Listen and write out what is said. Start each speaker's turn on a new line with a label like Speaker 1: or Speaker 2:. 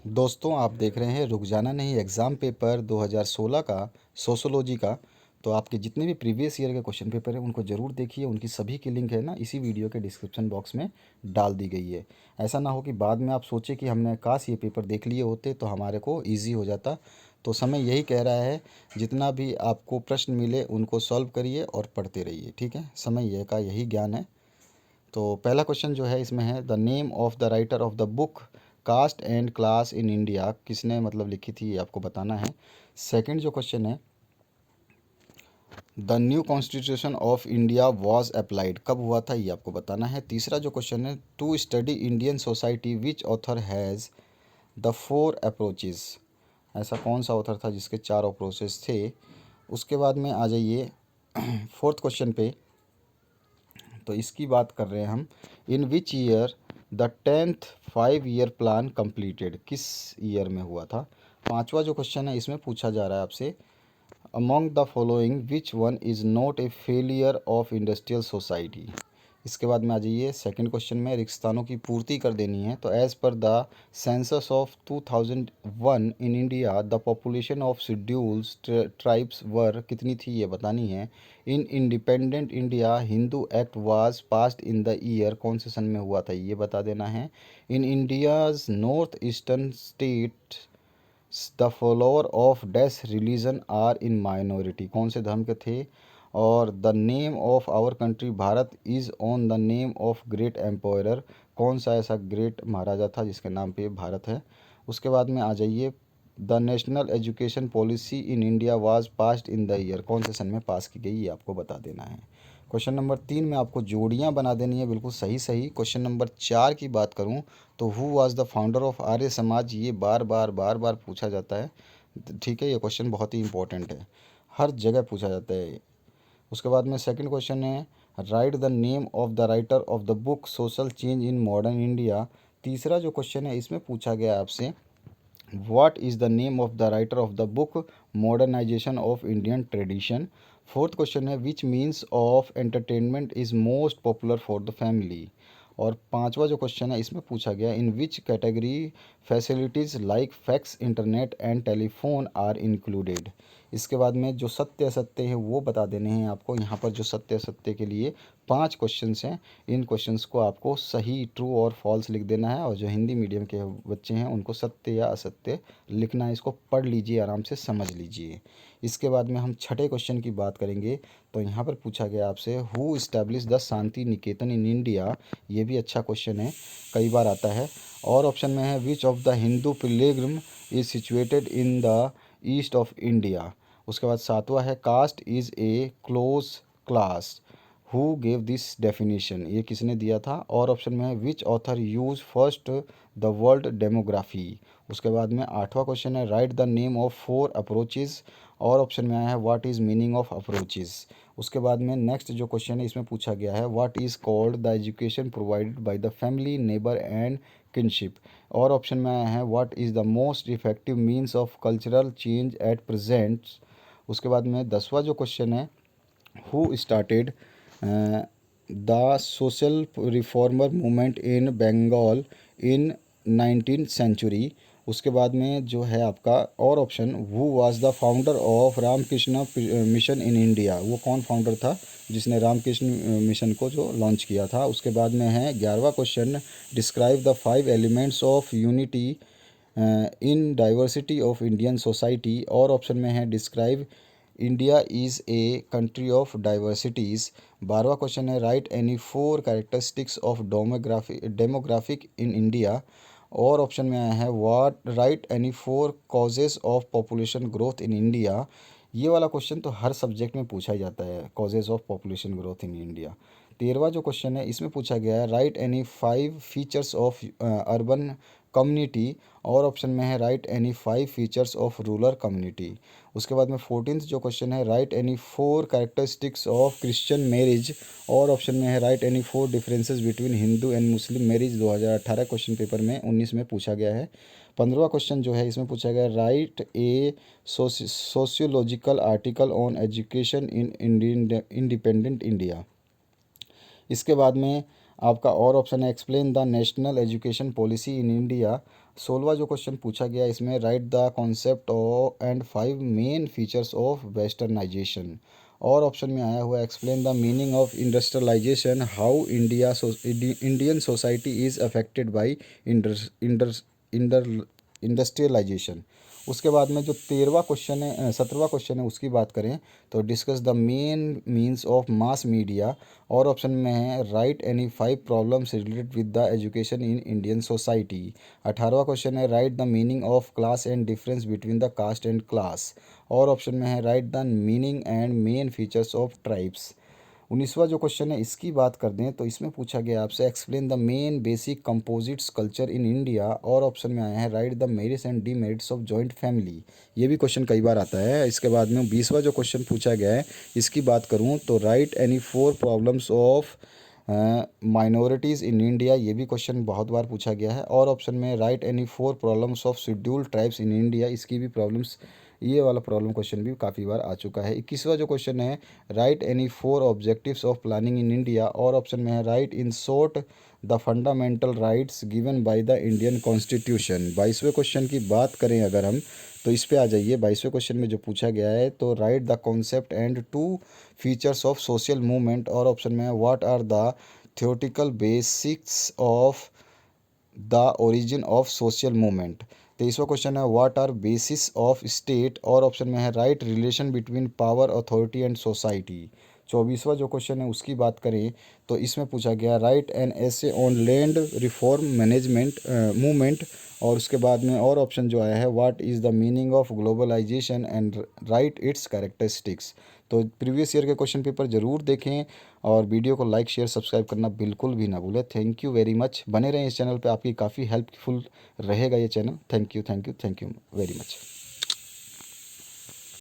Speaker 1: दोस्तों, आप देख रहे हैं रुक जाना नहीं एग्ज़ाम पेपर 2016 का सोशोलॉजी का। तो आपके जितने भी प्रीवियस ईयर के क्वेश्चन पेपर हैं उनको ज़रूर देखिए। उनकी सभी की लिंक है ना इसी वीडियो के डिस्क्रिप्शन बॉक्स में डाल दी गई है। ऐसा ना हो कि बाद में आप सोचें कि हमने काश ये पेपर देख लिए होते तो हमारे को ईजी हो जाता। तो समय यही कह रहा है, जितना भी आपको प्रश्न मिले उनको सॉल्व करिए और पढ़ते रहिए। ठीक है, समय यह का यही ज्ञान है। तो पहला क्वेश्चन जो है इसमें है, the name of the writer of the book caste and class in India, किसने मतलब लिखी थी ये आपको बताना है। सेकंड जो क्वेश्चन है, the new constitution of India was applied, कब हुआ था ये आपको बताना है। तीसरा जो क्वेश्चन है, to study Indian society which author has the four approaches, ऐसा कौन सा ऑथर था जिसके चार अप्रोचेस थे। उसके बाद में आ जाइए फोर्थ क्वेश्चन पे। तो इसकी बात कर रहे हैं हम, in which year the 10th 5 year plan completed, किस ईयर में हुआ था। पांचवा जो क्वेश्चन है इसमें पूछा जा रहा है आपसे, among the following which one is not a failure of industrial society. इसके बाद में आ जाइए सेकंड क्वेश्चन में, रिक्तस्थानों की पूर्ति कर देनी है। तो as per the census of 2001 in India the population of scheduled tribes were, कितनी थी ये बतानी है। In independent India Hindu act was passed in the year, कौन से सन में हुआ था ये बता देना है। In India's north eastern state the follower of dash religion are in minority, कौन से धर्म के थे। और the name of our country Bharat is on the name of great empire, कौन सा ऐसा ग्रेट महाराजा था जिसके नाम पे भारत है। उसके बाद में आ जाइए, the national education policy in India was passed in the year, कौन से सन में पास की गई ये आपको बता देना है। क्वेश्चन नंबर 3 में आपको जोड़ियां बना देनी है बिल्कुल सही सही। क्वेश्चन नंबर 4 की बात करूं तो who was the founder of Arya Samaj, ये बार बार पूछा जाता है। ठीक है, ये क्वेश्चन बहुत ही इंपॉर्टेंट है, हर जगह पूछा जाता है। उसके बाद में सेकंड क्वेश्चन है, right the name of the writer of the book social change in modern India. तीसरा जो क्वेश्चन है इसमें पूछा गया आपसे, what is the name of the writer of the book modernization of Indian tradition। Fourth question है, which means of entertainment is most popular for the family। और पांचवा जो क्वेश्चन है इसमें पूछा गया, in which category facilities like fax internet and telephone are included. इसके बाद में जो सत्य असत्य है वो बता देने हैं आपको। यहाँ पर जो सत्य असत्य के लिए 5 क्वेश्चंस हैं, इन क्वेश्चंस को आपको सही ट्रू और फॉल्स लिख देना है। और जो हिंदी मीडियम के बच्चे हैं उनको सत्य या असत्य लिखना है। इसको पढ़ लीजिए, आराम से समझ लीजिए। इसके बाद में हम छठे क्वेश्चन की बात करेंगे। तो यहाँ पर पूछा गया आपसे, who establish the Shanti Niketan in India, ये भी अच्छा क्वेश्चन है, कई बार आता है। और ऑप्शन में है, which of the Hindu pilgrim is situated in the east of India. उसके बाद सातवां है, caste is a close class, who gave this definition, ये किसने दिया था। और ऑप्शन में है, which author use first the world demography. उसके बाद में आठवां क्वेश्चन है, right the name of 4 approaches. और ऑप्शन में आया है, what is meaning of approaches. उसके बाद में नेक्स्ट जो क्वेश्चन है इसमें पूछा गया है, what is called the education provided by the family neighbour and kinship. और ऑप्शन में आया है, what is the most effective means of cultural change at present. उसके बाद में 10वां जो क्वेश्चन है, who started the social reformer movement in Bengal in 19th century। उसके बाद में जो है आपका और option, who was the founder of Ramakrishna mission in India, वो कौन फाउंडर था जिसने रामकृष्ण मिशन को जो लॉन्च किया था। उसके बाद में है 11वां question, describe the 5 elements of unity in diversity of Indian society. और ऑप्शन में है, describe India is a country of diversities. 12वां क्वेश्चन है, right any 4 characteristics of demographic in India. और ऑप्शन में आया है, what write any 4 causes of population growth in India. ये वाला क्वेश्चन तो हर सब्जेक्ट में पूछा ही जाता है, causes of population growth in India. 13वां जो क्वेश्चन है इसमें पूछा गया है, right any 5 features of urban community. और ऑप्शन में है, right any 5 features of rural community. उसके बाद में 14th जो क्वेश्चन है, right any 4 characteristics of Christian marriage. और ऑप्शन में है, right any 4 differences between Hindu and Muslim marriage. 2018 question paper में 19 में पूछा गया है। 15वां क्वेश्चन जो है इसमें पूछा गया, write a sociological article on education in independent India. इसके बाद में आपका और ऑप्शन है, explain the national education policy in India 16वां जो क्वेश्चन पूछा गया इसमें write the concept and 5 main features of westernization. और ऑप्शन में आया हुआ explain the meaning of industrialization, how Indian society is affected by industrialization. उसके बाद में जो 13वां क्वेश्चन है 17वां क्वेश्चन है उसकी बात करें तो discuss the main means of mass media. और ऑप्शन में है right any 5 problems related with the education in Indian society. 18वां क्वेश्चन है right the meaning of class and difference between the caste and class. और option में है right the meaning and main features of tribes. 19वां जो question है इसकी बात कर दें तो इसमें पूछा गया आपसे explain the main basic composites culture in India. और ऑप्शन में आया है right the merits and demerits of joint family. ये भी क्वेश्चन कई बार आता है। इसके बाद में 20वां जो क्वेश्चन पूछा गया है इसकी बात करूँ तो right any 4 problems of minorities in India. ये भी क्वेश्चन बहुत बार पूछा गया है। और ऑप्शन में right any 4 problems of scheduled tribes in India. इसकी भी प्रॉब्लम्स, ये वाला प्रॉब्लम क्वेश्चन भी काफ़ी बार आ चुका है। 21वां जो क्वेश्चन है right any 4 objectives of planning in India. और ऑप्शन में है right in short the fundamental rights given by the Indian constitution. 22वें क्वेश्चन की बात करें अगर हम तो इस पे आ जाइए। 22वें क्वेश्चन में जो पूछा गया है तो right the concept and 2 features of social movement. और ऑप्शन में है what are the theoretical basics of the origin of social movement. 23वां क्वेश्चन है what are basis of state. और ऑप्शन में है right relation between power authority and society. 24वां जो क्वेश्चन है उसकी बात करें तो इसमें पूछा गया write an essay on land reform management movement. और उसके बाद में और ऑप्शन जो आया है what is the meaning of globalisation and write its characteristics. तो प्रीवियस ईयर के क्वेश्चन पेपर ज़रूर देखें और वीडियो को लाइक शेयर सब्सक्राइब करना बिल्कुल भी ना भूलें। Thank you very much. बने रहें इस चैनल पे, आपकी काफ़ी हेल्पफुल रहेगा ये channel. Thank you very much.